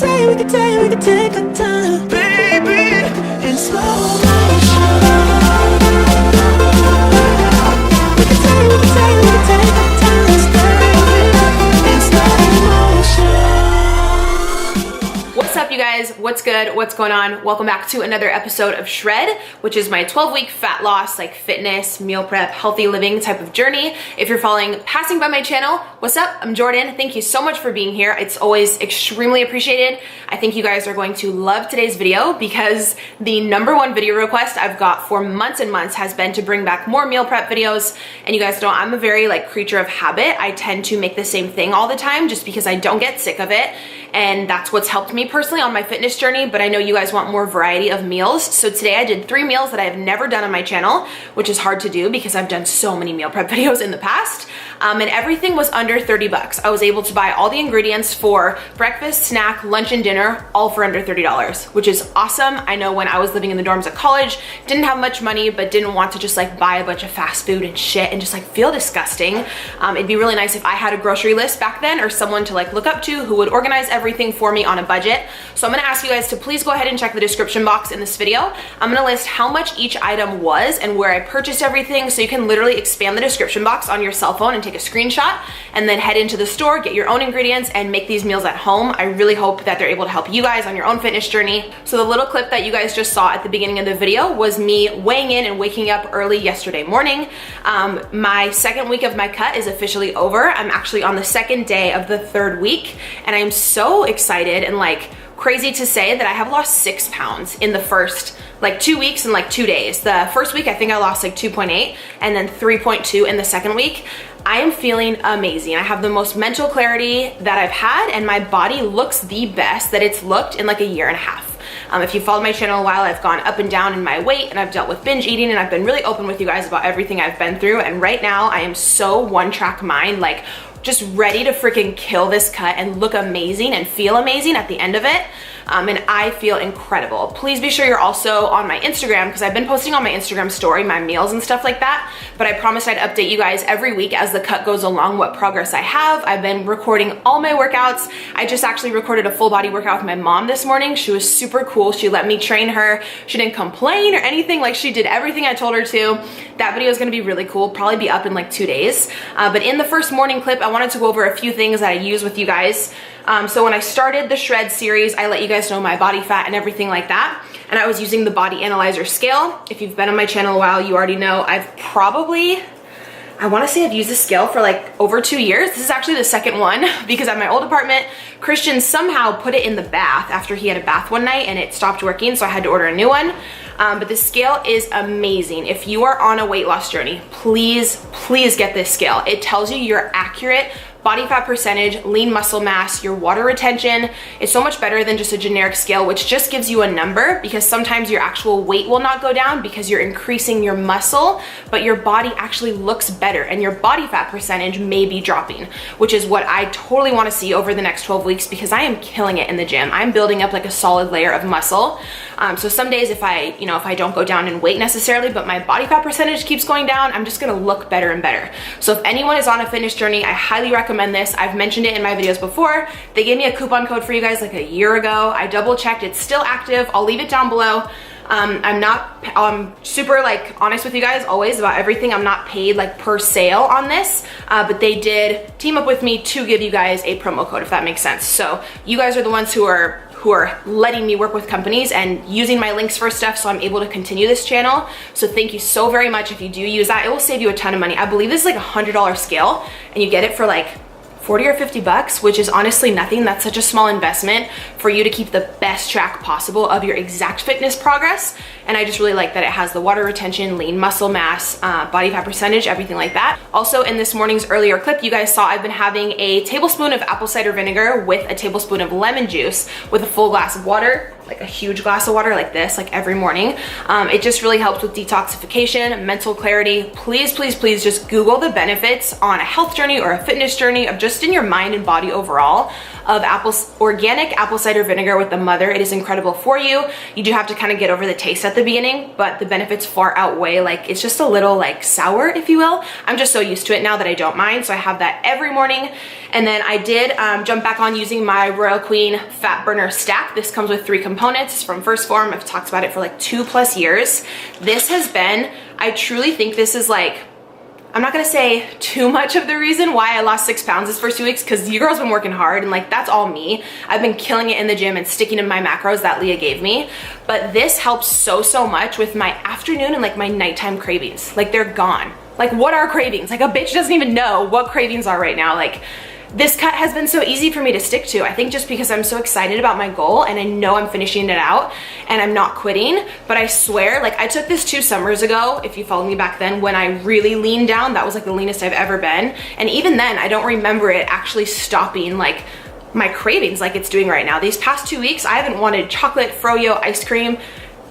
we could take our time, baby, in slow motion. We could take our time, stay in slow motion. What's up, you guys? What's good? What's going on? Welcome back to another episode of Shred, which is my 12-week fat loss, like fitness, meal prep, healthy living type of journey. If you're passing by my channel, what's up? I'm Jordan. Thank you so much for being here. It's always extremely appreciated. I think you guys are going to love today's video because the #1 video request I've got for months and months has been to bring back more meal prep videos. And you guys know I'm a very creature of habit. I tend to make the same thing all the time just because I don't get sick of it. And that's what's helped me personally on my fitness journey, but I know you guys want more variety of meals. So today I did 3 meals that I have never done on my channel, which is hard to do because I've done so many meal prep videos in the past. And everything was under 30 bucks. I was able to buy all the ingredients for breakfast, snack, lunch, and dinner, all for under $30, which is awesome. I know when I was living in the dorms at college, didn't have much money, but didn't want to just buy a bunch of fast food and shit and just feel disgusting. It'd be really nice if I had a grocery list back then or someone to look up to who would organize everything for me on a budget. So I'm gonna ask you guys to please go ahead and check the description box in this video. I'm gonna list how much each item was and where I purchased everything, so you can literally expand the description box on your cell phone and take a screenshot and then head into the store, get your own ingredients, and make these meals at home. I really hope that they're able to help you guys on your own fitness journey. So the little clip that you guys just saw at the beginning of the video was me weighing in and waking up early yesterday morning. My second week of my cut is officially over. I'm actually on the second day of the 3rd week, and I'm so excited and crazy to say that I have lost 6 pounds in the first 2 weeks and 2 days. The first week I think I lost 2.8 and then 3.2 in the second week. I am feeling amazing. I have the most mental clarity that I've had, and my body looks the best that it's looked in a year and a half. If you followed my channel a while, I've gone up and down in my weight, and I've dealt with binge eating, and I've been really open with you guys about everything I've been through. And right now I am so one-track mind, just ready to freaking kill this cut and look amazing and feel amazing at the end of it. And I feel incredible. Please be sure you're also on my Instagram, because I've been posting on my Instagram story my meals and stuff like that, but I promised I'd update you guys every week as the cut goes along what progress I have. I've been recording all my workouts. I just actually recorded a full body workout with my mom this morning. She was super cool. She let me train her. She didn't complain or anything. She did everything I told her to. That video is gonna be really cool, probably be up in 2 days. But in the first morning clip, I wanted to go over a few things that I use with you guys. So when I started the Shred series, I let you guys know my body fat and everything like that. And I was using the Body Analyzer scale. If you've been on my channel a while, you already know I wanna say I've used this scale for over 2 years. This is actually the second one because at my old apartment, Christian somehow put it in the bath after he had a bath one night and it stopped working, so I had to order a new one. But the scale is amazing. If you are on a weight loss journey, please get this scale. It tells you your accurate body fat percentage, lean muscle mass, your water retention. It's so much better than just a generic scale, which just gives you a number, because sometimes your actual weight will not go down because you're increasing your muscle, but your body actually looks better and your body fat percentage may be dropping, which is what I totally want to see over the next 12 weeks because I am killing it in the gym. I'm building up a solid layer of muscle. So some days if I don't go down in weight necessarily, but my body fat percentage keeps going down, I'm just gonna look better and better. So if anyone is on a fitness journey, I highly recommend this. I've mentioned it in my videos before. They gave me a coupon code for you guys a year ago. I double checked, it's still active. I'll leave it down below. I'm super honest with you guys always about everything. I'm not paid per sale on this, but they did team up with me to give you guys a promo code, if that makes sense. So you guys are the ones who are letting me work with companies and using my links for stuff, so I'm able to continue this channel. So thank you so very much. If you do use that, it will save you a ton of money. I believe this is a $100 scale and you get it for 40 or 50 bucks, which is honestly nothing. That's such a small investment for you to keep the best track possible of your exact fitness progress. And I just really like that it has the water retention, lean muscle mass, body fat percentage, everything like that. Also in this morning's earlier clip, you guys saw I've been having a tablespoon of apple cider vinegar with a tablespoon of lemon juice with a full glass of water, a huge glass of water like this, every morning. It just really helps with detoxification, mental clarity. Please just Google the benefits on a health journey or a fitness journey of just in your mind and body overall of organic apple cider vinegar with the mother. It is incredible for you. You do have to kind of get over the taste at at the beginning, but the benefits far outweigh. Like, it's just a little like sour, if you will. I'm just so used to it now that I don't mind. So I have that every morning. And then I did jump back on using my Royal Queen Fat Burner Stack. This comes with 3 components from 1st Phorm. I've talked about it for like 2+ years. This has been, I truly think this is like, I'm not gonna say too much of the reason why I lost 6 pounds this first 2 weeks, because you girls been working hard and like that's all me. I've been killing it in the gym and sticking to my macros that Leah gave me. But this helps so much with my afternoon and like my nighttime cravings. Like, they're gone. Like, what are cravings? Like, a bitch doesn't even know what cravings are right now. Like, this cut has been so easy for me to stick to. I think just because I'm so excited about my goal and I know I'm finishing it out and I'm not quitting. But I swear, like, I took this 2 summers ago, if you followed me back then, when I really leaned down. That was like the leanest I've ever been. And even then, I don't remember it actually stopping like my cravings like it's doing right now. These past 2 weeks, I haven't wanted chocolate, froyo, ice cream,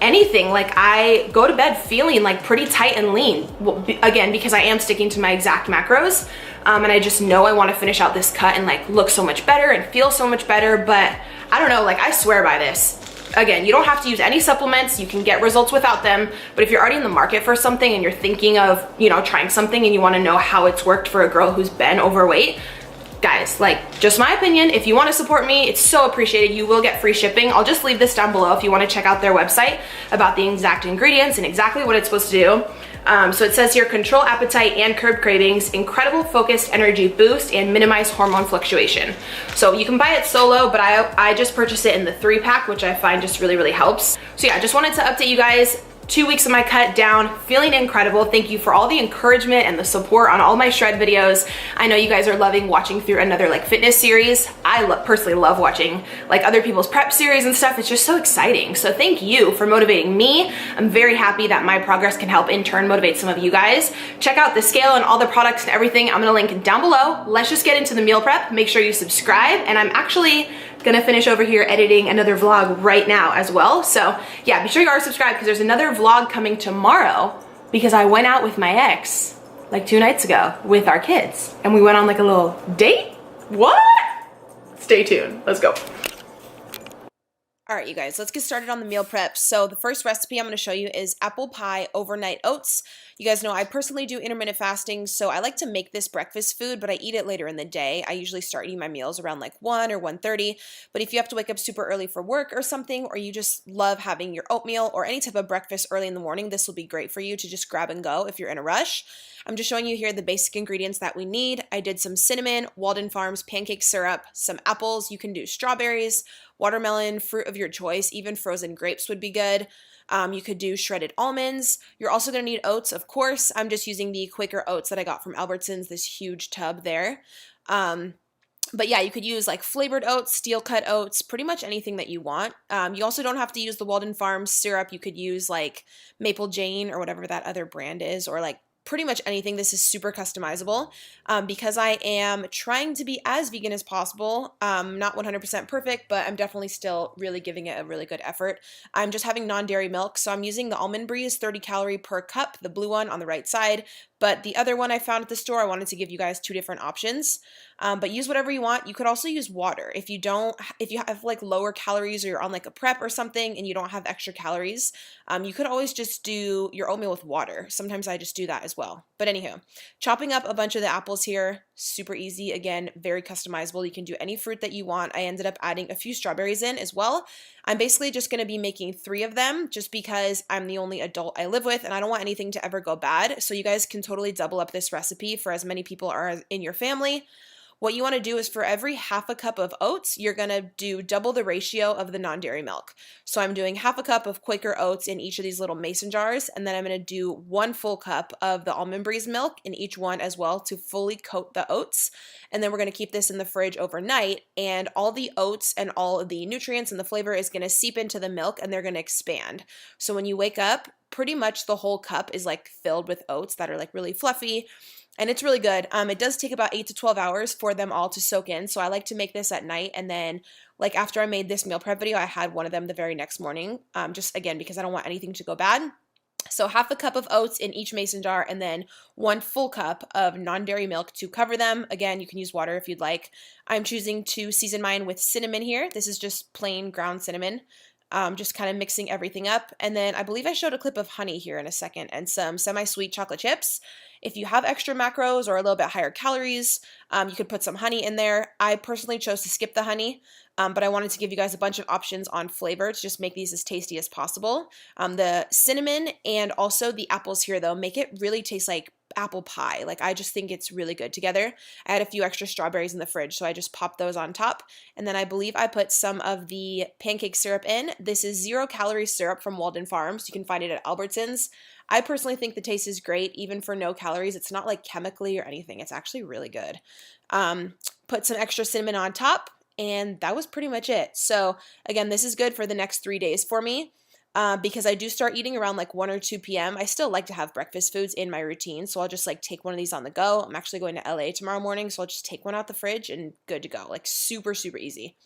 anything. Like, I go to bed feeling like pretty tight and lean. Well, again, because I am sticking to my exact macros. And I just know I want to finish out this cut and like look so much better and feel so much better. But I don't know, like, I swear by this. Again, you don't have to use any supplements. You can get results without them. But if you're already in the market for something and you're thinking of, you know, trying something and you want to know how it's worked for a girl who's been overweight, guys, like, just my opinion, if you want to support me, it's so appreciated. You will get free shipping. I'll just leave this down below if you want to check out their website about the exact ingredients and exactly what it's supposed to do. So it says here, control appetite and curb cravings, incredible focused energy boost, and minimize hormone fluctuation. So you can buy it solo, but I just purchased it in the 3-pack, which I find just really helps. So yeah, just wanted to update you guys. 2 weeks of my cut down, feeling incredible. Thank you for all the encouragement and the support on all my shred videos. I know you guys are loving watching through another like fitness series. I personally love watching like other people's prep series and stuff. It's just so exciting. So thank you for motivating me. I'm very happy that my progress can help in turn motivate some of you guys. Check out the scale and all the products and everything. I'm gonna link down below. Let's just get into the meal prep. Make sure you subscribe, and I'm actually gonna finish over here editing another vlog right now as well. So yeah, be sure you are subscribed, because there's another vlog coming tomorrow, because I went out with my ex like 2 nights ago with our kids and we went on like a little date. What? Stay tuned. Let's go. All right, you guys, let's get started on the meal prep. So the first recipe I'm going to show you is apple pie overnight oats. You guys know I personally do intermittent fasting, so I like to make this breakfast food, but I eat it later in the day. I usually start eating my meals around like 1 or 1:30, but if you have to wake up super early for work or something, or you just love having your oatmeal or any type of breakfast early in the morning, this will be great for you to just grab and go if you're in a rush. I'm just showing you here the basic ingredients that we need. I did some cinnamon, Walden Farms pancake syrup, some apples. You can do strawberries, watermelon, fruit of your choice, even frozen grapes would be good. You could do shredded almonds. You're also going to need oats, of course. I'm just using the Quaker oats that I got from Albertsons, this huge tub there. But yeah, you could use like flavored oats, steel cut oats, pretty much anything that you want. You also don't have to use the Walden Farms syrup. You could use like Maple Jane or whatever that other brand is, or like pretty much anything. This is super customizable. Because I am trying to be as vegan as possible. Not 100% perfect, but I'm definitely still really giving it a really good effort. I'm just having non-dairy milk, so I'm using the Almond Breeze 30 calorie per cup, the blue one on the right side. But the other one I found at the store, I wanted to give you guys 2 different options. But use whatever you want. You could also use water. If you have like lower calories, or you're on like a prep or something and you don't have extra calories, you could always just do your oatmeal with water. Sometimes I just do that as well. But anywho, chopping up a bunch of the apples here, super easy. Again, very customizable. You can do any fruit that you want. I ended up adding a few strawberries in as well. I'm basically just going to be making 3 of them just because I'm the only adult I live with and I don't want anything to ever go bad. So you guys can totally double up this recipe for as many people are in your family. What you want to do is for every half a cup of oats, you're going to do double the ratio of the non-dairy milk. So I'm doing half a cup of Quaker oats in each of these little mason jars, and then I'm going to do 1 full cup of the Almond Breeze milk in each one as well to fully coat the oats. And then we're going to keep this in the fridge overnight, and all the oats and all of the nutrients and the flavor is going to seep into the milk and they're going to expand. So when you wake up, pretty much the whole cup is like filled with oats that are like really fluffy. And it's really good. It does take about 8 to 12 hours for them all to soak in. So I like to make this at night. And then like after I made this meal prep video, I had one of them the very next morning. Just again, because I don't want anything to go bad. So half a cup of oats in each mason jar, and then 1 full cup of non-dairy milk to cover them. Again, you can use water if you'd like. I'm choosing to season mine with cinnamon here. This is just plain ground cinnamon. just kind of mixing everything up. And then I believe I showed a clip of honey here in a second and some semi-sweet chocolate chips. If you have extra macros or a little bit higher calories, you could put some honey in there. I personally chose to skip the honey, but I wanted to give you guys a bunch of options on flavor to just make these as tasty as possible. The cinnamon and also the apples here, though, make it really taste like apple pie. Like, I just think it's really good together. I had a few extra strawberries in the fridge, so I just popped those on top. And then I believe I put some of the pancake syrup in. This is 0-calorie syrup from Walden Farms. You can find it at Albertsons. I personally think the taste is great, even for no calories. It's not like chemically or anything. It's actually really good. Put some extra cinnamon on top, and that was pretty much it. So again, this is good for the next 3 days for me. Because I do start eating around like 1 or 2 p.m. I still like to have breakfast foods in my routine, so I'll just like take one of these on the go. I'm actually going to LA tomorrow morning, so I'll just take one out the fridge and good to go. Like super, super easy.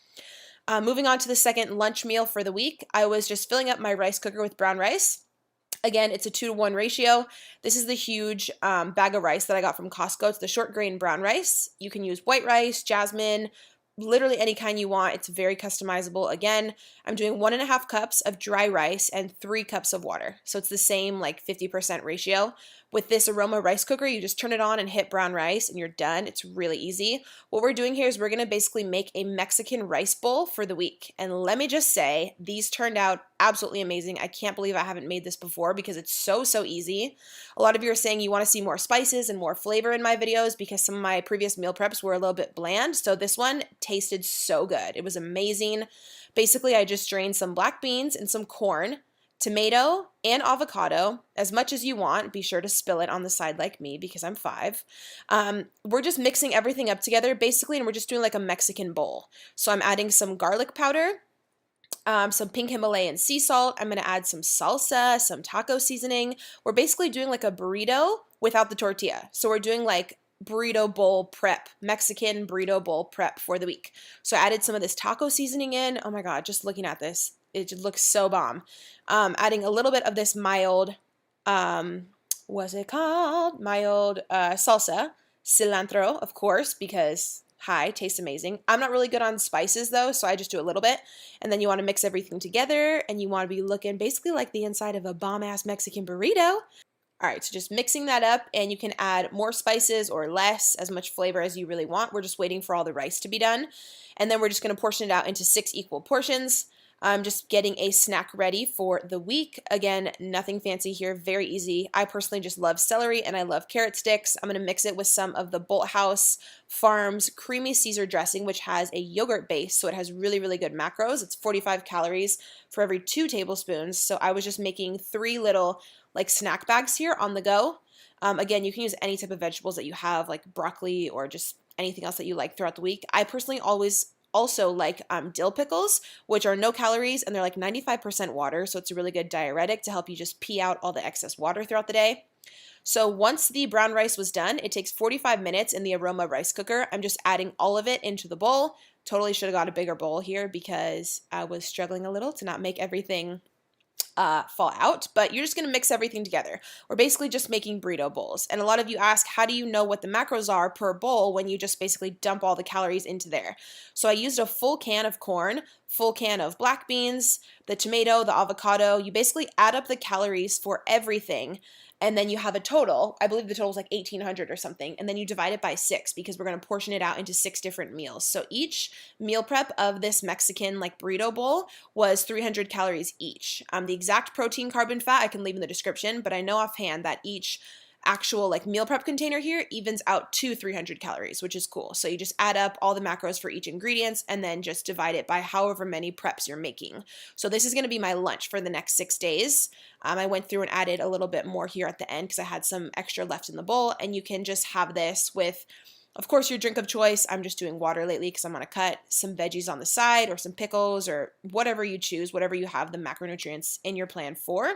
Moving on to the second lunch meal for the week, I was just filling up my rice cooker with brown rice. Again, it's a 2-to-1 ratio. This is the huge bag of rice that I got from Costco. It's the short grain brown rice. You can use white rice, jasmine, literally any kind you want. It's very customizable. Again, I'm doing 1.5 cups of dry rice and 3 cups of water. So it's the same like 50% ratio. With this Aroma rice cooker, you just turn it on and hit brown rice and you're done. It's really easy. What we're doing here is we're going to basically make a Mexican rice bowl for the week. And let me just say, these turned out absolutely amazing. I can't believe I haven't made this before because it's so, so easy. A lot of you are saying you want to see more spices and more flavor in my videos because some of my previous meal preps were a little bit bland. So this one tasted so good. It was amazing. Basically, I just drained some black beans and some corn, tomato, and avocado, as much as you want. Be sure to spill it on the side like me because I'm 5. We're just mixing everything up together basically, and we're just doing like a Mexican bowl. So I'm adding some garlic powder, some pink Himalayan sea salt. I'm going to add some salsa, some taco seasoning. We're basically doing like a burrito without the tortilla. So we're doing like burrito bowl prep, Mexican burrito bowl prep for the week. So I added some of this taco seasoning in. Oh my God, just looking at this, it just looks so bomb. Adding a little bit of this mild, what's it called? Mild salsa, cilantro, of course, because tastes amazing. I'm not really good on spices though, so I just do a little bit. And then you want to mix everything together and you want to be looking basically like the inside of a bomb-ass Mexican burrito. All right, so just mixing that up, and you can add more spices or less, as much flavor as you really want. We're just waiting for all the rice to be done. And then we're just going to portion it out into 6 equal portions. I'm just getting a snack ready for the week. Again, nothing fancy here, very easy. I personally just love celery and I love carrot sticks. I'm going to mix it with some of the Bolthouse Farms Creamy Caesar dressing, which has a yogurt base, so it has really, really good macros. It's 45 calories for every 2 tablespoons. So I was just making 3 little like snack bags here on the go. Again, you can use any type of vegetables that you have, like broccoli or just anything else that you like throughout the week. I personally also like dill pickles, which are no calories and they're like 95% water, so it's a really good diuretic to help you just pee out all the excess water throughout the day. So once the brown rice was done, it takes 45 minutes in the Aroma rice cooker. I'm just adding all of it into the bowl. Totally should have got a bigger bowl here because I was struggling a little to not make everything fall out, but you're just going to mix everything together. We're basically just making burrito bowls. And a lot of you ask, how do you know what the macros are per bowl when you just basically dump all the calories into there? So I used a full can of corn, full can of black beans, the tomato, the avocado. You basically add up the calories for everything, and then you have a total. I believe the total is like 1,800 or something, and then you divide it by 6 because we're going to portion it out into 6 different meals. So each meal prep of this Mexican like burrito bowl was 300 calories each. The exact protein, carb, and fat I can leave in the description, but I know offhand that each actual like meal prep container here evens out to 300 calories, which is cool. So you just add up all the macros for each ingredients and then just divide it by however many preps you're making. So this is going to be my lunch for the next 6 days. I went through and added a little bit more here at the end because I had some extra left in the bowl, and you can just have this with, of course, your drink of choice. I'm just doing water lately because I'm going to cut some veggies on the side or some pickles or whatever you choose, whatever you have the macronutrients in your plan for.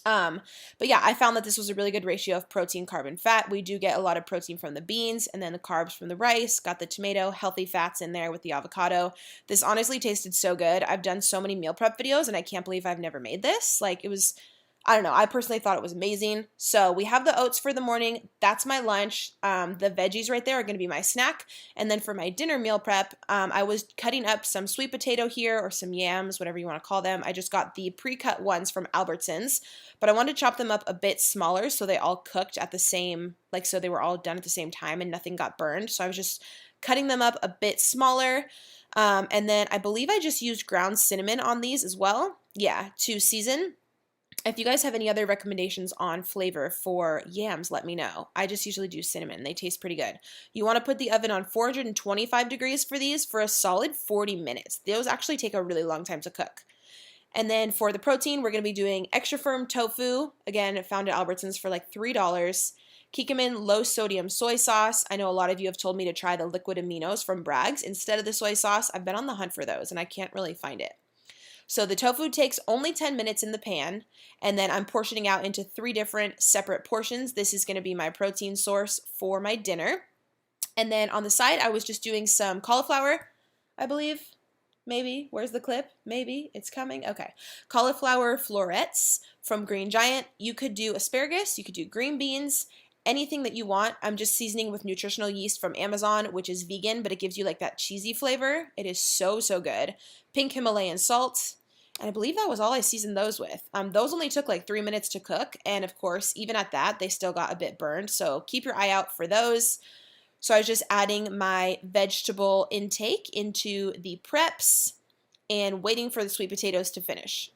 But yeah, I found that this was a really good ratio of protein, carb, and fat. We do get a lot of protein from the beans and then the carbs from the rice, got the tomato, healthy fats in there with the avocado. This honestly tasted so good. I've done so many meal prep videos and I can't believe I've never made this. Like, it was I don't know. I personally thought it was amazing. So we have the oats for the morning. That's my lunch. The veggies right there are going to be my snack. And then for my dinner meal prep, I was cutting up some sweet potato here or some yams, whatever you want to call them. I just got the pre-cut ones from Albertsons, but I wanted to chop them up a bit smaller so they all cooked at the same, like so they were all done at the same time and nothing got burned. So I was just cutting them up a bit smaller. And then I believe I just used ground cinnamon on these as well. Yeah, to season. If you guys have any other recommendations on flavor for yams, let me know. I just usually do cinnamon. They taste pretty good. You want to put the oven on 425 degrees for these for a solid 40 minutes. Those actually take a really long time to cook. And then for the protein, we're going to be doing extra firm tofu. Again, found at Albertsons for like $3. Kikkoman low sodium soy sauce. I know a lot of you have told me to try the liquid aminos from Bragg's instead of the soy sauce. I've been on the hunt for those and I can't really find it. So the tofu takes only 10 minutes in the pan, and then I'm portioning out into 3 different separate portions. This is going to be my protein source for my dinner. And then on the side, I was just doing some cauliflower, I believe. Maybe. Where's the clip? Maybe. It's coming. Okay. Cauliflower florets from Green Giant. You could do asparagus. You could do green beans. Anything that you want. I'm just seasoning with nutritional yeast from Amazon, which is vegan, but it gives you like that cheesy flavor. It is so, so good. Pink Himalayan salt. And I believe that was all I seasoned those with. Those only took like 3 minutes to cook. And of course, even at that, they still got a bit burned. So keep your eye out for those. So I was just adding my vegetable intake into the preps and waiting for the sweet potatoes to finish.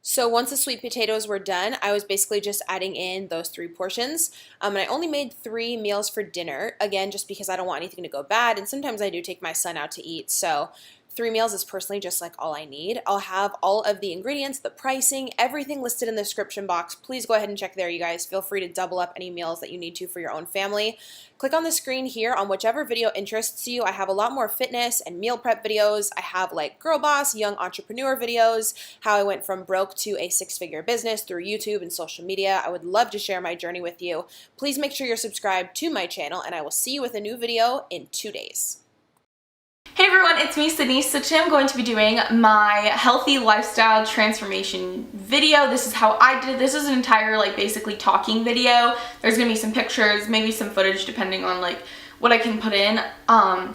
So once the sweet potatoes were done, I was basically just adding in those 3 portions. And I only made 3 meals for dinner, again, just because I don't want anything to go bad. And sometimes I do take my son out to eat. So 3 meals is personally just like all I need. I'll have all of the ingredients, the pricing, everything listed in the description box. Please go ahead and check there, you guys. Feel free to double up any meals that you need to for your own family. Click on the screen here on whichever video interests you. I have a lot more fitness and meal prep videos. I have like girl boss, young entrepreneur videos, how I went from broke to a 6-figure business through YouTube and social media. I would love to share my journey with you. Please make sure you're subscribed to my channel, and I will see you with a new video in 2 days. Hey everyone, it's me, Sydney. So today I'm going to be doing my healthy lifestyle transformation video. This is how I did it. This is an entire like basically talking video. There's gonna be some pictures, maybe some footage depending on like what I can put in,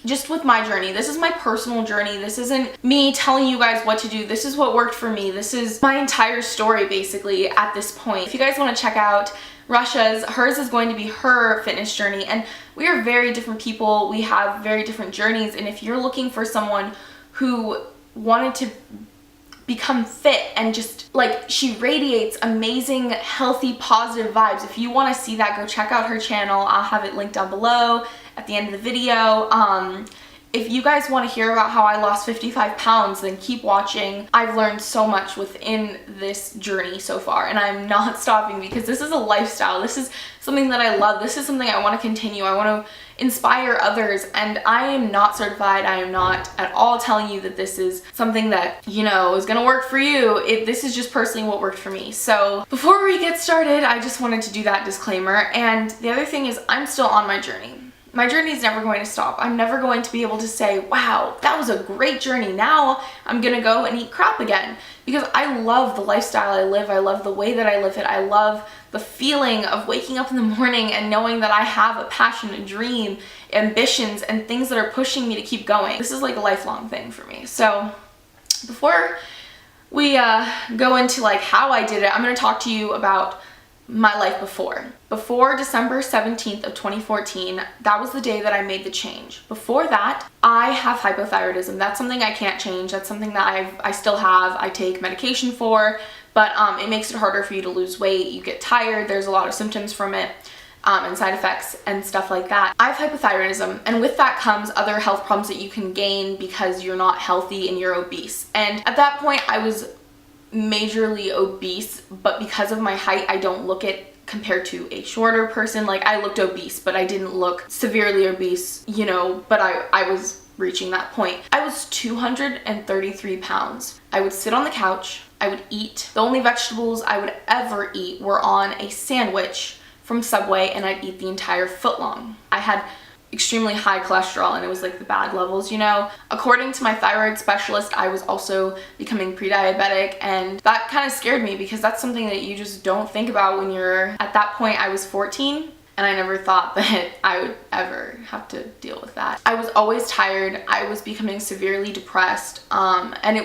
just with my journey. This is my personal journey. This isn't me telling you guys what to do. This is what worked for me. This is my entire story basically at this point. If you guys want to check out hers is going to be her fitness journey, and we are very different people. We have very different journeys, and if you're looking for someone who wanted to become fit and just like she radiates amazing, healthy, positive vibes, if you want to see that, go check out her channel. I'll have it linked down below at the end of the video. If you guys want to hear about how I lost 55 pounds, then keep watching. I've learned so much within this journey so far, and I'm not stopping because this is a lifestyle. This is something that I love. This is something I want to continue. I want to inspire others, and I am not certified. I am not at all telling you that this is something that, you know, is going to work for you. This is just personally what worked for me. So before we get started, I just wanted to do that disclaimer. And the other thing is I'm still on my journey. My journey is never going to stop. I'm never going to be able to say, wow, that was a great journey. Now I'm going to go and eat crap again, because I love the lifestyle I live. I love the way that I live it. I love the feeling of waking up in the morning and knowing that I have a passion, a dream, ambitions, and things that are pushing me to keep going. This is like a lifelong thing for me. So before we go into like how I did it, I'm going to talk to you about my life before December 17th of 2014. That was the day that I made the change. Before that, I have hypothyroidism. That's something I can't change. That's something that I still have. I take medication for, but it makes it harder for you to lose weight. You get tired. There's a lot of symptoms from it, and side effects and stuff like that. I have hypothyroidism, and with that comes other health problems that you can gain because you're not healthy and you're obese. And at that point, I was majorly obese, but because of my height, I don't look it compared to a shorter person. Like, I looked obese, but I didn't look severely obese, you know, but I was reaching that point. I was 233 pounds. I would sit on the couch, I would eat. The only vegetables I would ever eat were on a sandwich from Subway, and I'd eat the entire foot long. I had extremely high cholesterol, and it was like the bad levels, you know. According to my thyroid specialist, I was also becoming pre-diabetic, and that kind of scared me because that's something that you just don't think about when you're at that point. I was 14. And I never thought that I would ever have to deal with that. I was always tired. I was becoming severely depressed. And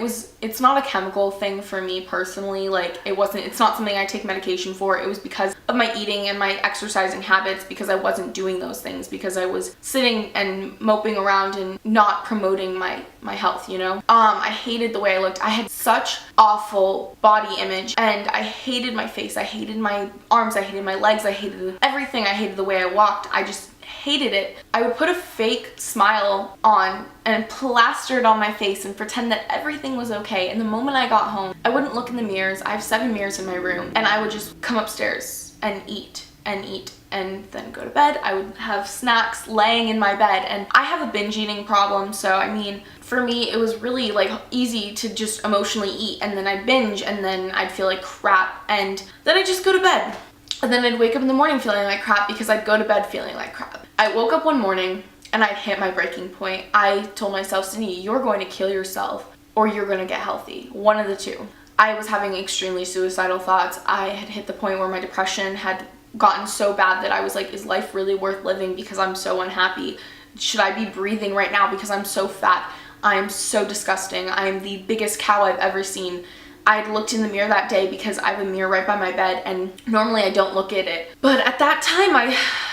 it's not a chemical thing for me personally. Like it's not something I take medication for. It was because of my eating and my exercising habits, because I wasn't doing those things, because I was sitting and moping around and not promoting my health, you know? I hated the way I looked. I had such awful body image, and I hated my face. I hated my arms. I hated my legs. I hated everything. I hated the way I walked. I just hated it. I would put a fake smile on and plaster it on my face and pretend that everything was okay. And the moment I got home, I wouldn't look in the mirrors. I have 7 mirrors in my room, and I would just come upstairs and eat and then go to bed. I would have snacks laying in my bed, and I have a binge eating problem, so I mean, for me it was really like easy to just emotionally eat, and then I'd binge, and then I'd feel like crap, and then I'd just go to bed. And then I'd wake up in the morning feeling like crap because I'd go to bed feeling like crap. I woke up one morning and I'd hit my breaking point. I told myself, Sydney, you're going to kill yourself or you're going to get healthy. One of the two. I was having extremely suicidal thoughts. I had hit the point where my depression had gotten so bad that I was like, is life really worth living because I'm so unhappy? Should I be breathing right now because I'm so fat? I'm so disgusting. I'm the biggest cow I've ever seen. I'd looked in the mirror that day because I have a mirror right by my bed, and normally I don't look at it. But at that time,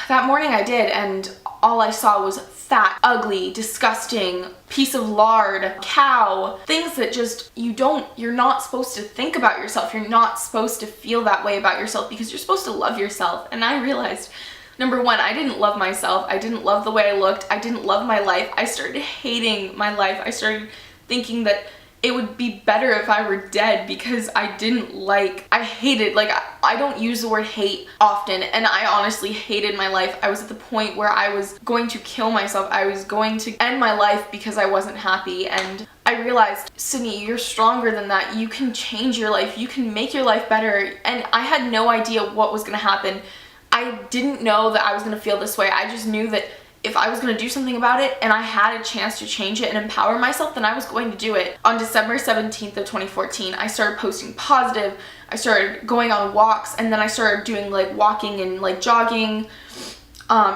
that morning I did, and all I saw was fat, ugly, disgusting, piece of lard, cow, things that just, you're not supposed to think about yourself. You're not supposed to feel that way about yourself because you're supposed to love yourself. And I realized, number one, I didn't love myself. I didn't love the way I looked. I didn't love my life. I started hating my life. I started thinking that it would be better if I were dead because I hated, like, I don't use the word hate often, and I honestly hated my life. I was at the point where I was going to kill myself. I was going to end my life because I wasn't happy, and I realized, Sydney, you're stronger than that. You can change your life. You can make your life better, and I had no idea what was gonna happen. I didn't know that I was gonna feel this way. I just knew that if I was going to do something about it and I had a chance to change it and empower myself, then I was going to do it. On December 17th of 2014, I started posting positive. I started going on walks, and then I started doing like walking and like jogging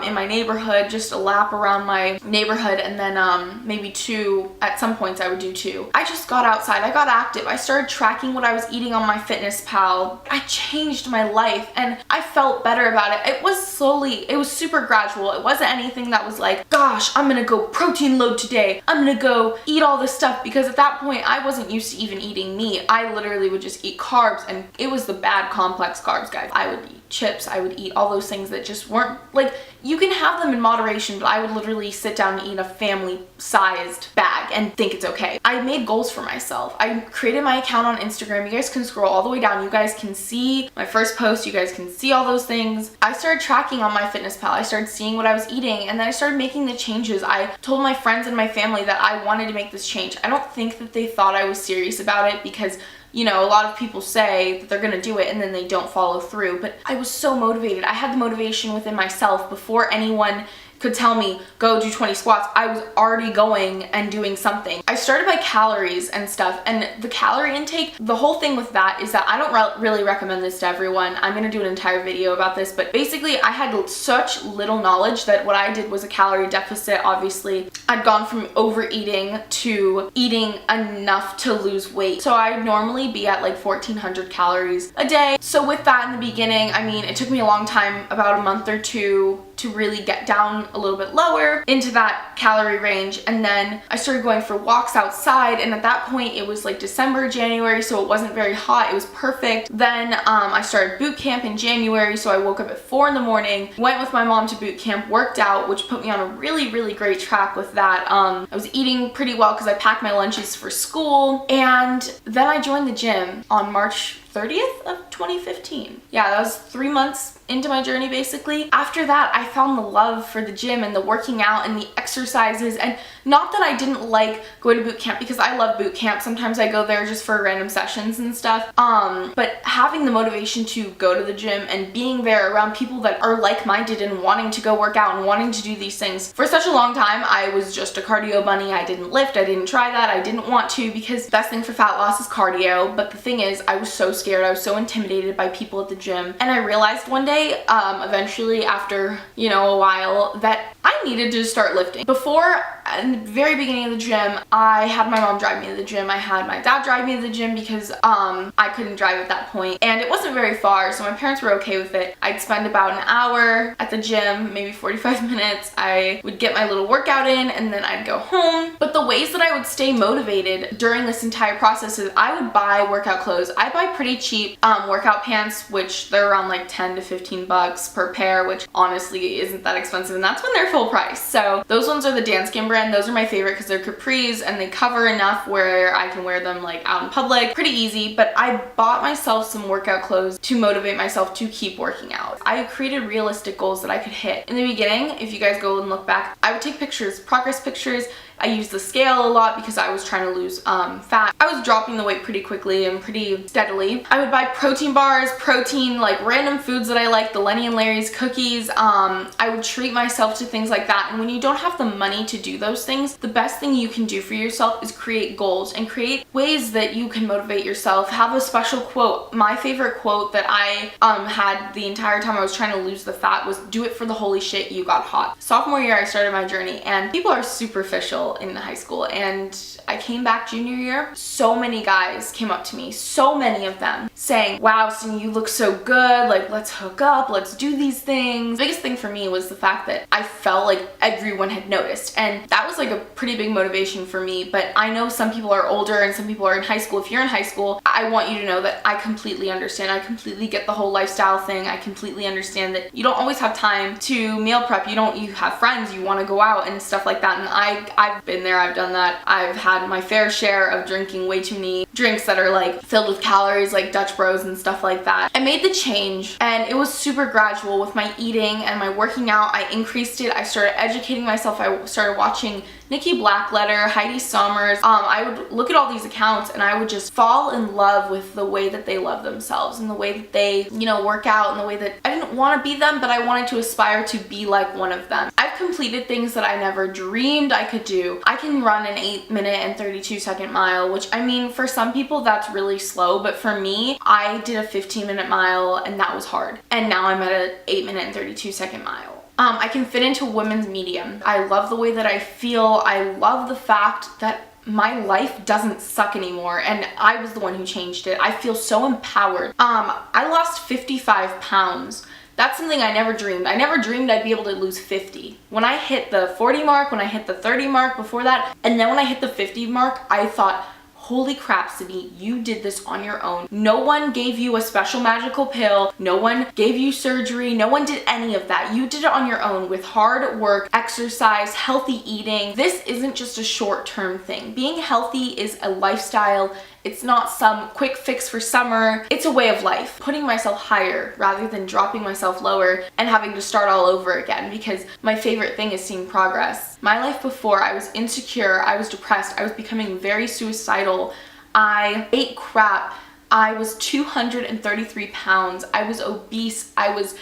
in my neighborhood, just a lap around my neighborhood, and then maybe 2, at some points I would do 2. I just got outside, I got active, I started tracking what I was eating on MyFitnessPal. I changed my life and I felt better about it. It was super gradual. It wasn't anything that was like, gosh, I'm gonna go protein load today, I'm gonna go eat all this stuff, because at that point I wasn't used to even eating meat. I literally would just eat carbs, and it was the bad complex carbs, guys. I would eat chips, I would eat all those things that just weren't, like, you can have them in moderation, but I would literally sit down and eat a family-sized bag and think it's okay. I made goals for myself. I created my account on Instagram. You guys can scroll all the way down. You guys can see my first post. You guys can see all those things. I started tracking on MyFitnessPal. I started seeing what I was eating, and then I started making the changes. I told my friends and my family that I wanted to make this change. I don't think that they thought I was serious about it, because you know, a lot of people say that they're gonna do it and then they don't follow through, but I was so motivated. I had the motivation within myself before anyone could tell me, go do 20 squats. I was already going and doing something. I started by calories and stuff, and the calorie intake, the whole thing with that is that I don't really recommend this to everyone. I'm gonna do an entire video about this, but basically I had such little knowledge that what I did was a calorie deficit. Obviously, I'd gone from overeating to eating enough to lose weight. So I'd normally be at like 1,400 calories a day. So with that in the beginning, I mean, it took me a long time, about a month or 2, to really get down a little bit lower into that calorie range. And then I started going for walks outside, and at that point it was like December, January, so it wasn't very hot. It was perfect. Then I started boot camp in January, so I woke up at 4 in the morning, went with my mom to boot camp, worked out, which put me on a really, really great track with that. I was eating pretty well because I packed my lunches for school, and then I joined the gym on March 30th of 2015. Yeah, that was 3 months into my journey basically. After that, I found the love for the gym and the working out and the exercises, and Not that I didn't like going to boot camp, because I love boot camp. Sometimes I go there just for random sessions and stuff. But having the motivation to go to the gym and being there around people that are like-minded and wanting to go work out and wanting to do these things. For such a long time, I was just a cardio bunny. I didn't lift. I didn't try that. I didn't want to, because the best thing for fat loss is cardio. But the thing is, I was so scared. I was so intimidated by people at the gym. And I realized one day, eventually after, you know, a while, that I needed to start lifting. Before, in the very beginning of the gym, I had my mom drive me to the gym. I had my dad drive me to the gym because I couldn't drive at that point. And it wasn't very far, so my parents were okay with it. I'd spend about an hour at the gym, maybe 45 minutes. I would get my little workout in, and then I'd go home. But the ways that I would stay motivated during this entire process is I would buy workout clothes. I buy pretty cheap workout pants, which they're around like 10 to 15 bucks per pair, which honestly isn't that expensive, and that's when they're full price. So those ones are the Danskin brand. Those are my favorite because they're capris and they cover enough where I can wear them like out in public. Pretty easy. But I bought myself some workout clothes to motivate myself to keep working out. I created realistic goals that I could hit. In the beginning, if you guys go and look back, I would take pictures, progress pictures. I used the scale a lot because I was trying to lose fat. I was dropping the weight pretty quickly and pretty steadily. I would buy protein bars, like random foods that I like, the Lenny and Larry's cookies. I would treat myself to things like that. And when you don't have the money to do those things, the best thing you can do for yourself is create goals and create ways that you can motivate yourself. Have a special quote. My favorite quote that I had the entire time I was trying to lose the fat was, "Do it for the holy shit, you got hot." Sophomore year, I started my journey, and people are superficial in high school, and I came back junior year. So many guys came up to me, so many of them, saying, "Wow, Sydney, you look so good, like let's hook up, let's do these things." The biggest thing for me was the fact that I felt like everyone had noticed, and that was like a pretty big motivation for me. But I know some people are older and some people are in high school. If you're in high school, I want you to know that I completely understand. I completely get the whole lifestyle thing. I completely understand that you don't always have time to meal prep. You have friends, you want to go out and stuff like that, and I've been there, I've done that. I've had my fair share of drinking way too many drinks that are like filled with calories, like Dutch Bros and stuff like that. I made the change, and it was super gradual with my eating and my working out. I increased it. I started educating myself. I started watching Nikki Blackletter, Heidi Sommers. I would look at all these accounts and I would just fall in love with the way that they love themselves and the way that they, you know, work out, and the way that I didn't want to be them, but I wanted to aspire to be like one of them. I've completed things that I never dreamed I could do. I can run an 8-minute and 32-second mile, which, I mean, for some people that's really slow, but for me, I did a 15-minute mile and that was hard. And now I'm at an 8-minute and 32-second mile. I can fit into women's medium. I love the way that I feel. I love the fact that my life doesn't suck anymore, and I was the one who changed it. I feel so empowered. I lost 55 pounds. That's something I never dreamed. I never dreamed I'd be able to lose 50. When I hit the 40 mark, when I hit the 30 mark before that, and then when I hit the 50 mark, I thought, holy crap, Sydney, you did this on your own. No one gave you a special magical pill. No one gave you surgery. No one did any of that. You did it on your own with hard work, exercise, healthy eating. This isn't just a short-term thing. Being healthy is a lifestyle. It's not some quick fix for summer. It's a way of life. Putting myself higher rather than dropping myself lower and having to start all over again, because my favorite thing is seeing progress. My life before, I was insecure, I was depressed, I was becoming very suicidal. I ate crap. I was 233 pounds. I was obese. I was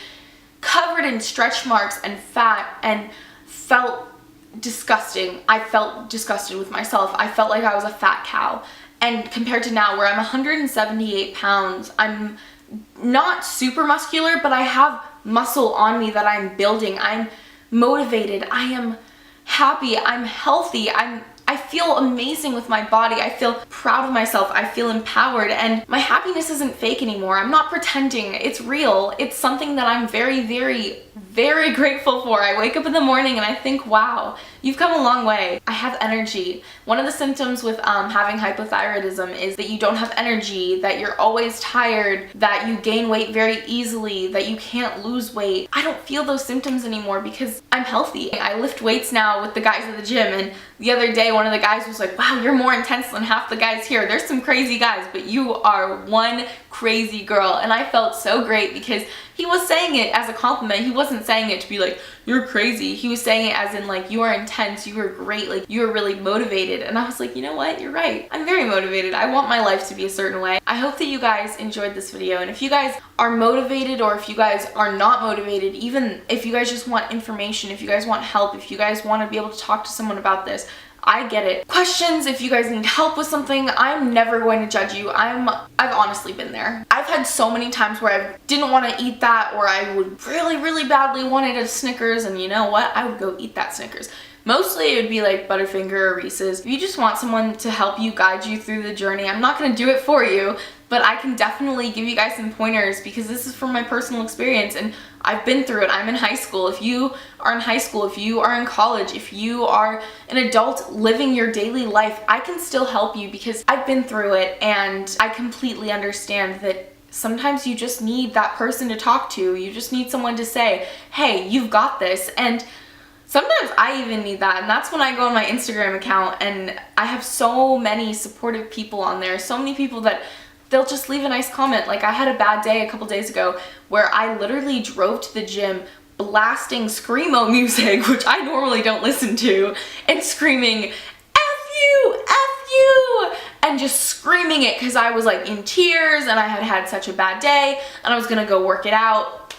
covered in stretch marks and fat and felt disgusting. I felt disgusted with myself. I felt like I was a fat cow. And compared to now, where I'm 178 pounds, I'm not super muscular, but I have muscle on me that I'm building. I'm motivated. I am happy. I'm healthy. I feel amazing with my body. I feel proud of myself. I feel empowered, and my happiness isn't fake anymore. I'm not pretending. It's real. It's something that I'm very, very, very grateful for. I wake up in the morning and I think, wow, you've come a long way. I have energy. One of the symptoms with having hypothyroidism is that you don't have energy, that you're always tired, that you gain weight very easily, that you can't lose weight. I don't feel those symptoms anymore because I'm healthy. I lift weights now with the guys at the gym, and the other day one of the guys was like, wow, you're more intense than half the guys here. There's some crazy guys, but you are one crazy girl. And I felt so great because he was saying it as a compliment. He wasn't saying it to be like, you're crazy. He was saying it as in like, you are intense, you are great, like you are really motivated. And I was like, you know what, you're right. I'm very motivated. I want my life to be a certain way. I hope that you guys enjoyed this video, and if you guys are motivated, or if you guys are not motivated, even if you guys just want information, if you guys want help, if you guys want to be able to talk to someone about this, I get it. Questions, if you guys need help with something, I'm never going to judge you. I've honestly been there. I've had so many times where I didn't want to eat that, or I would really badly wanted a Snickers, and you know what? I would go eat that Snickers. Mostly it would be like Butterfinger or Reese's. If you just want someone to help you, guide you through the journey, I'm not going to do it for you, but I can definitely give you guys some pointers because this is from my personal experience and I've been through it. I'm in high school. If you are in high school, if you are in college, if you are an adult living your daily life, I can still help you because I've been through it, and I completely understand that sometimes you just need that person to talk to. You just need someone to say, hey, you've got this. And sometimes I even need that, and that's when I go on my Instagram account and I have so many supportive people on there, so many people that they'll just leave a nice comment. Like I had a bad day a couple days ago where I literally drove to the gym blasting Screamo music, which I normally don't listen to, and screaming, F you, F you, and just screaming it because I was like in tears and I had had such a bad day and I was gonna go work it out.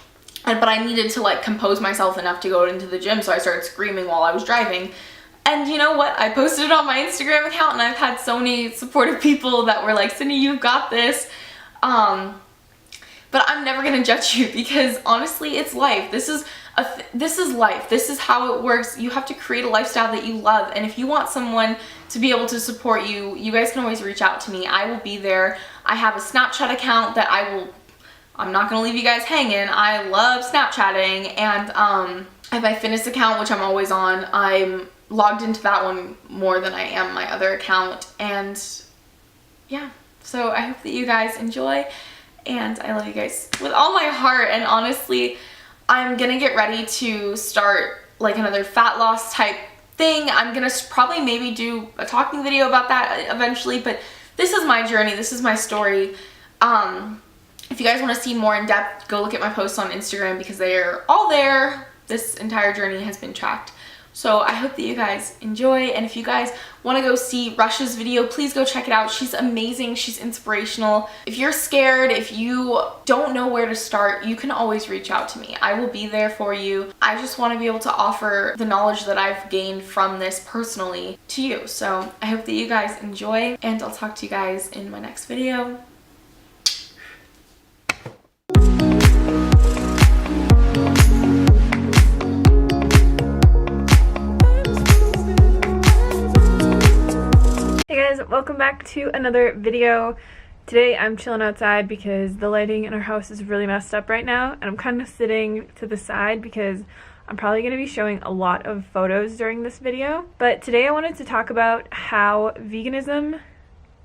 But I needed to like compose myself enough to go into the gym, so I started screaming while I was driving. And you know what? I posted it on my Instagram account and I've had so many supportive people that were like, Sydney, you've got this. But I'm never gonna judge you because honestly, it's life. This is life. This is how it works. You have to create a lifestyle that you love. And if you want someone to be able to support you, you guys can always reach out to me. I will be there. I have a Snapchat account that I'm not gonna leave you guys hanging. I love Snapchatting, and I have my fitness account, which I'm always on. I'm logged into that one more than I am my other account, and yeah, so I hope that you guys enjoy, and I love you guys with all my heart. And honestly, I'm gonna get ready to start like another fat loss type thing. I'm gonna probably maybe do a talking video about that eventually, but this is my journey, this is my story. If you guys want to see more in depth, go look at my posts on Instagram because they are all there. This entire journey has been tracked. So I hope that you guys enjoy, and if you guys want to go see Rush's video, please go check it out. She's amazing, she's inspirational. If you're scared, if you don't know where to start, you can always reach out to me. I will be there for you. I just want to be able to offer the knowledge that I've gained from this personally to you. So I hope that you guys enjoy, and I'll talk to you guys in my next video. Welcome back to another video. Today I'm chilling outside because the lighting in our house is really messed up right now, and I'm kind of sitting to the side because I'm probably going to be showing a lot of photos during this video. But today I wanted to talk about how veganism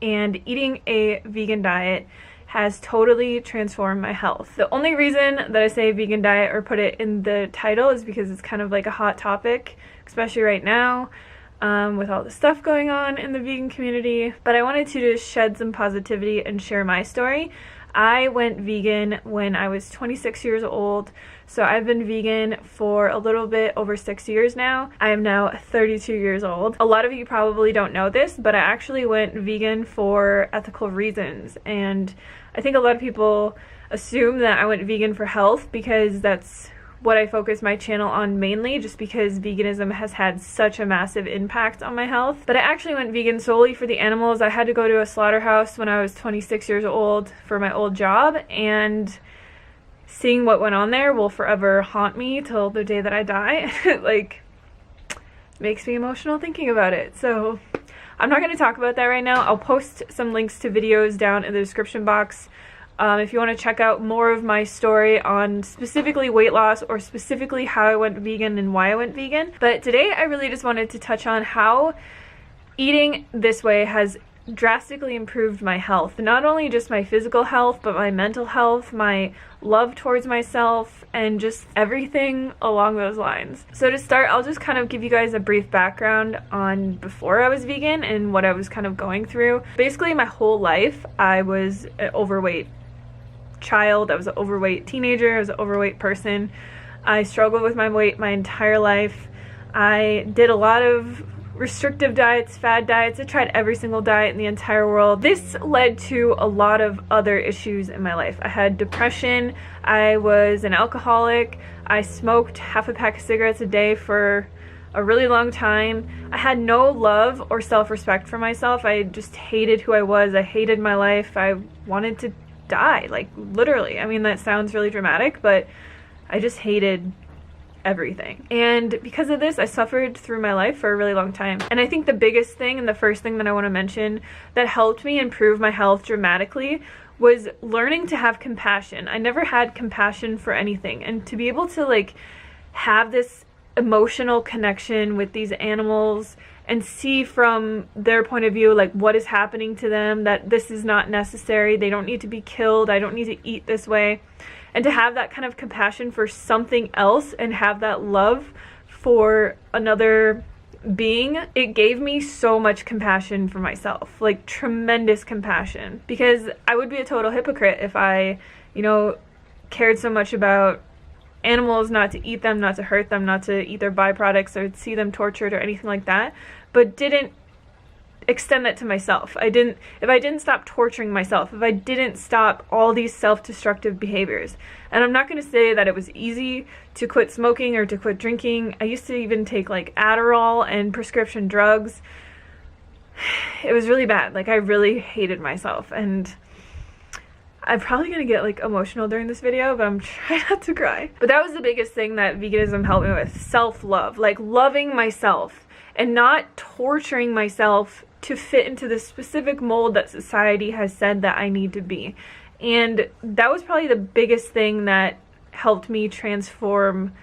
and eating a vegan diet has totally transformed my health. The only reason that I say vegan diet or put it in the title is because it's kind of like a hot topic, especially right now. With all the stuff going on in the vegan community, but I wanted to just shed some positivity and share my story. I went vegan when I was 26 years old, so I've been vegan for a little bit over 6 years now. I am now 32 years old. A lot of you probably don't know this, but I actually went vegan for ethical reasons, and I think a lot of people assume that I went vegan for health because that's what I focus my channel on mainly, just because veganism has had such a massive impact on my health. But I actually went vegan solely for the animals. I had to go to a slaughterhouse when I was 26 years old for my old job, and seeing what went on there will forever haunt me till the day that I die. Like, makes me emotional thinking about it. So I'm not going to talk about that right now. I'll post some links to videos down in the description box. If you want to check out more of my story on specifically weight loss or specifically how I went vegan and why I went vegan. But today I really just wanted to touch on how eating this way has drastically improved my health. Not only just my physical health, but my mental health, my love towards myself, and just everything along those lines. So to start, I'll just kind of give you guys a brief background on before I was vegan and what I was kind of going through. Basically, my whole life I was overweight. child. I was an overweight teenager. I was an overweight person. I struggled with my weight my entire life. I did a lot of restrictive diets, fad diets. I tried every single diet in the entire world. This led to a lot of other issues in my life. I had depression. I was an alcoholic. I smoked half a pack of cigarettes a day for a really long time. I had no love or self-respect for myself. I just hated who I was. I hated my life. I wanted to die, like literally. I mean, that sounds really dramatic, but I just hated everything. And because of this, I suffered through my life for a really long time. And I think the biggest thing and the first thing that I want to mention that helped me improve my health dramatically was learning to have compassion. I never had compassion for anything, and to be able to like have this emotional connection with these animals and see from their point of view like what is happening to them, that this is not necessary, they don't need to be killed, I don't need to eat this way. And to have that kind of compassion for something else and have that love for another being, it gave me so much compassion for myself, like tremendous compassion, because I would be a total hypocrite if I, you know, cared so much about animals, not to eat them, not to hurt them, not to eat their byproducts or see them tortured or anything like that, but didn't extend that to myself. If I didn't stop torturing myself, if I didn't stop all these self-destructive behaviors. And I'm not going to say that it was easy to quit smoking or to quit drinking. I used to even take like Adderall and prescription drugs. It was really bad. Like I really hated myself, and I'm probably going to get like emotional during this video, but I'm trying not to cry. But that was the biggest thing that veganism helped me with, self-love, like loving myself and not torturing myself to fit into the specific mold that society has said that I need to be. And that was probably the biggest thing that helped me transform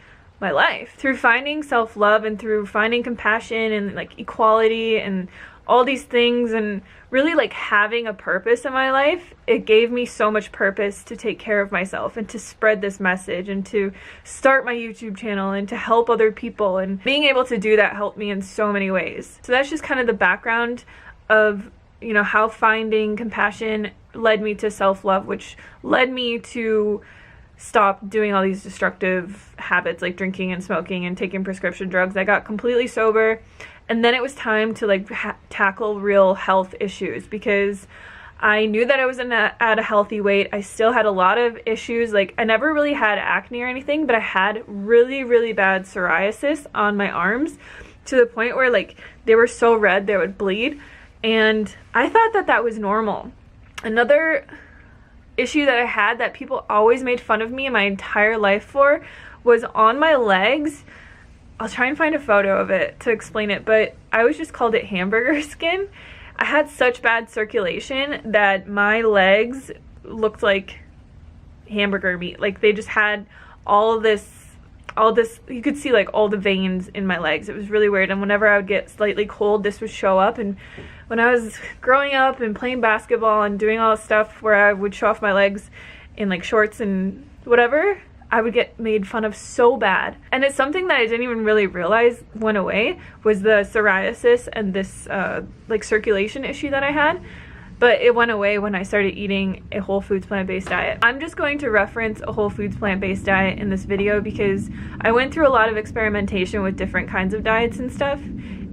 my life. Through finding self-love and through finding compassion and like equality and all these things, and really like having a purpose in my life, it gave me so much purpose to take care of myself and to spread this message and to start my YouTube channel and to help other people. And being able to do that helped me in so many ways. So that's just kind of the background of, you know, how finding compassion led me to self-love, which led me to stop doing all these destructive habits like drinking and smoking and taking prescription drugs. I got completely sober. And then it was time to like tackle real health issues, because I knew that I was at a healthy weight. I still had a lot of issues. Like I never really had acne or anything, but I had really, really bad psoriasis on my arms to the point where like they were so red they would bleed. And I thought that that was normal. Another issue that I had that people always made fun of me in my entire life for was on my legs. I'll try and find a photo of it to explain it, but I always just called it hamburger skin. I had such bad circulation that my legs looked like hamburger meat. Like they just had all this, you could see like all the veins in my legs. It was really weird. And whenever I would get slightly cold, this would show up. And when I was growing up and playing basketball and doing all this stuff where I would show off my legs in like shorts and whatever, I would get made fun of so bad. And it's something that I didn't even really realize went away, was the psoriasis and this like circulation issue that I had. But it went away when I started eating a whole foods plant-based diet. I'm just going to reference a whole foods plant-based diet in this video because I went through a lot of experimentation with different kinds of diets and stuff.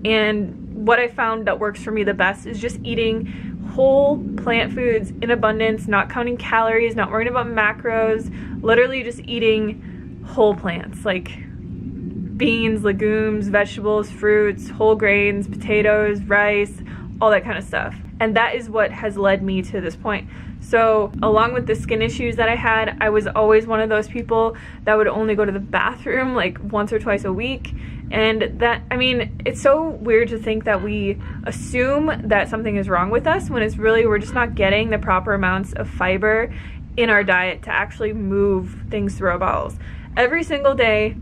And what I found that works for me the best is just eating whole plant foods in abundance, not counting calories, not worrying about macros, literally just eating whole plants like beans, legumes, vegetables, fruits, whole grains, potatoes, rice, all that kind of stuff. And that is what has led me to this point. So along with the skin issues that I had, I was always one of those people that would only go to the bathroom like once or twice a week. And that, I mean, it's so weird to think that we assume that something is wrong with us when it's really, we're just not getting the proper amounts of fiber in our diet to actually move things through our bowels. Every single day,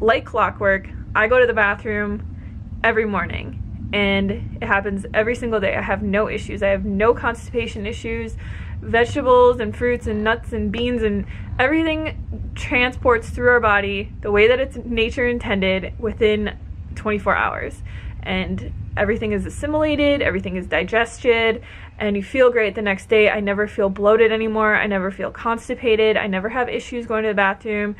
like clockwork, I go to the bathroom every morning. And it happens every single day. I have no issues. I have no constipation issues. Vegetables and fruits and nuts and beans and everything transports through our body the way that it's nature intended within 24 hours. And everything is assimilated, everything is digested, and you feel great the next day. I never feel bloated anymore. I never feel constipated. I never have issues going to the bathroom.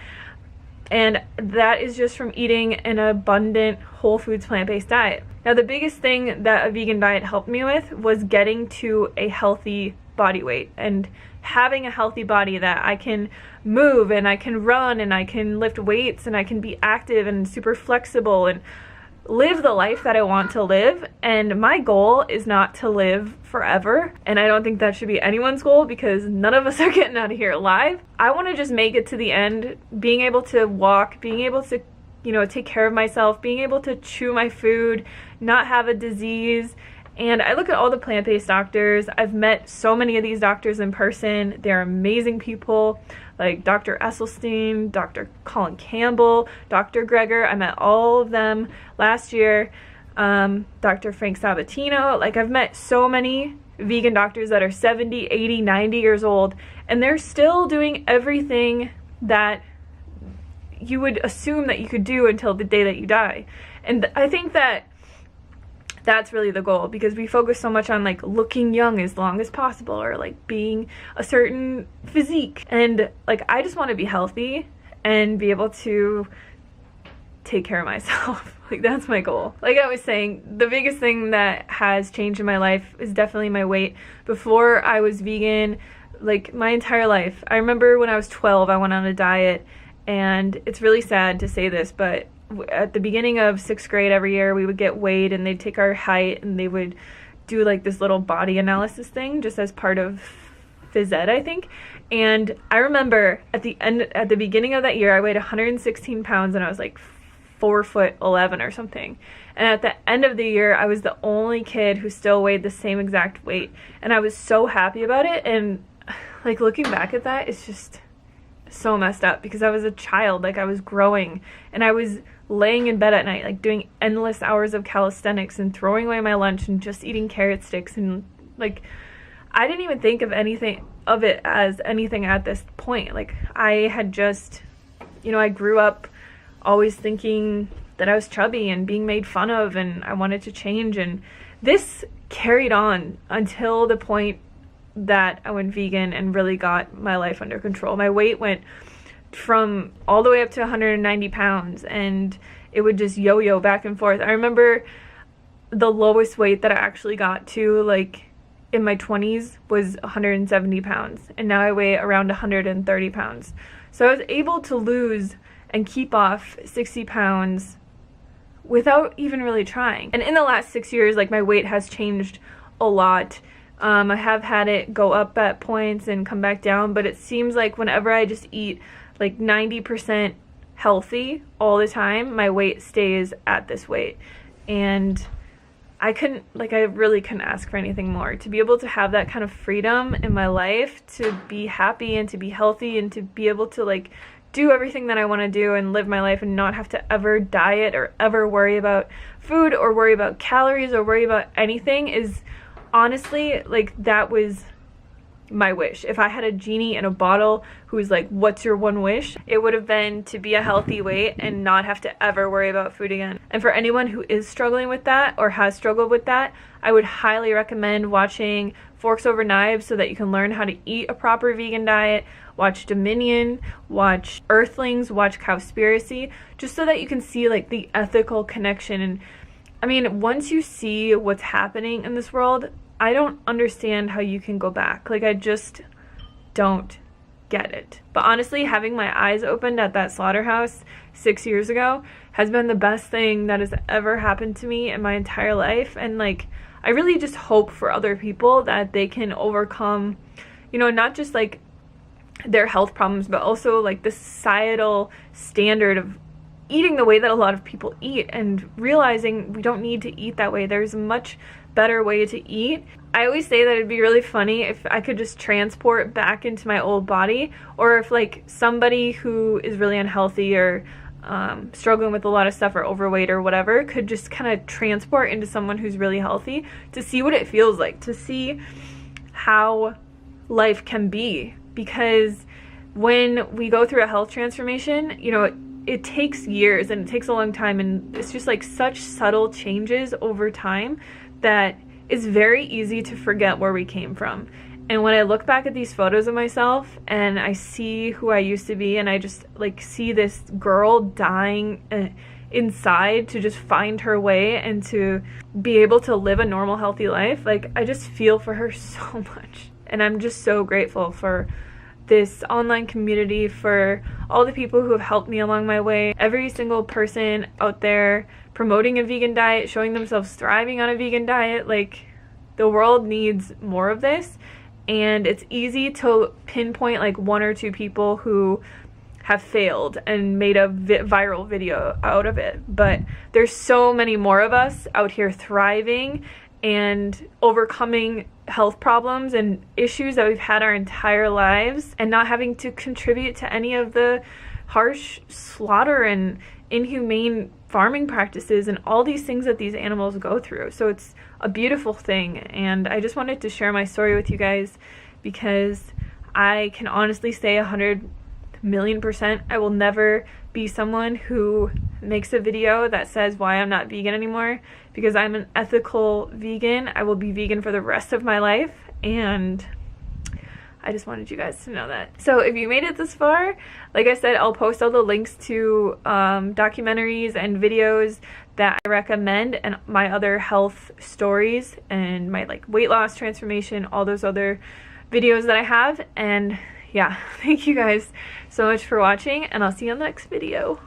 And that is just from eating an abundant whole foods plant-based diet. Now, the biggest thing that a vegan diet helped me with was getting to a healthy body weight and having a healthy body that I can move and I can run and I can lift weights and I can be active and super flexible and live the life that I want to live. And my goal is not to live forever, and I don't think that should be anyone's goal, because none of us are getting out of here alive. I want to just make it to the end, being able to walk, being able to, you know, take care of myself, being able to chew my food, not have a disease. And I look at all the plant-based doctors. I've met so many of these doctors in person. They're amazing people, like Dr. Esselstyn, Dr. Colin Campbell, Dr. Greger. I met all of them last year. Dr. Frank Sabatino. Like, I've met so many vegan doctors that are 70, 80, 90 years old, and they're still doing everything that you would assume that you could do until the day that you die. And I think that that's really the goal, because we focus so much on like looking young as long as possible, or like being a certain physique. And like, I just want to be healthy and be able to take care of myself. Like, that's my goal. Like I was saying, the biggest thing that has changed in my life is definitely my weight. Before I was vegan, like my entire life, I remember when I was 12, I went on a diet, and it's really sad to say this, but at the beginning of 6th grade every year, we would get weighed, and they'd take our height and they would do like this little body analysis thing just as part of phys ed, I think. And I remember at the beginning of that year, I weighed 116 pounds and I was like 4'11" or something. And at the end of the year, I was the only kid who still weighed the same exact weight. And I was so happy about it. And like, looking back at that, it's just so messed up, because I was a child, like I was growing, and I was laying in bed at night, like doing endless hours of calisthenics and throwing away my lunch and just eating carrot sticks. And like, I didn't even think of anything of it as anything at this point. Like, I had just, you know, I grew up always thinking that I was chubby and being made fun of, and I wanted to change. And this carried on until the point that I went vegan and really got my life under control. My weight went from all the way up to 190 pounds, and it would just yo-yo back and forth. I remember the lowest weight that I actually got to, like in my 20s, was 170 pounds, and now I weigh around 130 pounds. So I was able to lose and keep off 60 pounds without even really trying. And in the last 6 years, like, my weight has changed a lot. I have had it go up at points and come back down, but it seems like whenever I just eat like 90% healthy all the time, my weight stays at this weight. And I really couldn't ask for anything more. To be able to have that kind of freedom in my life, to be happy and to be healthy and to be able to like do everything that I want to do and live my life and not have to ever diet or ever worry about food or worry about calories or worry about anything, is honestly, like, that was my wish. If I had a genie in a bottle who was like, what's your one wish? It would have been to be a healthy weight and not have to ever worry about food again. And for anyone who is struggling with that or has struggled with that, I would highly recommend watching Forks Over Knives so that you can learn how to eat a proper vegan diet. Watch Dominion, watch Earthlings, watch Cowspiracy, just so that you can see like the ethical connection. And I mean, once you see what's happening in this world, I don't understand how you can go back. Like, I just don't get it. But honestly, having my eyes opened at that slaughterhouse 6 years ago has been the best thing that has ever happened to me in my entire life. And like, I really just hope for other people that they can overcome, you know, not just like their health problems, but also like the societal standard of eating the way that a lot of people eat, and realizing we don't need to eat that way. There's a much better way to eat. I always say that it'd be really funny if I could just transport back into my old body, or if like somebody who is really unhealthy or struggling with a lot of stuff or overweight or whatever could just kind of transport into someone who's really healthy, to see what it feels like, to see how life can be. Because when we go through a health transformation, you know, it takes years and it takes a long time, and it's just like such subtle changes over time that it's very easy to forget where we came from. And when I look back at these photos of myself and I see who I used to be, and I just like see this girl dying inside to just find her way and to be able to live a normal, healthy life, like I just feel for her so much. And I'm just so grateful for this online community, for all the people who have helped me along my way. Every single person out there promoting a vegan diet, showing themselves thriving on a vegan diet. Like, the world needs more of this. And it's easy to pinpoint like one or two people who have failed and made a viral video out of it. But there's so many more of us out here thriving and overcoming health problems and issues that we've had our entire lives, and not having to contribute to any of the harsh slaughter and inhumane farming practices and all these things that these animals go through. So it's a beautiful thing, and I just wanted to share my story with you guys because I can honestly say 100,000,000% I will never be someone who makes a video that says why I'm not vegan anymore, because I'm an ethical vegan. I will be vegan for the rest of my life, and I just wanted you guys to know that. So if you made it this far, like I said, I'll post all the links to documentaries and videos that I recommend, and my other health stories, and my like weight loss, transformation, all those other videos that I have. And yeah, thank you guys so much for watching, and I'll see you on the next video.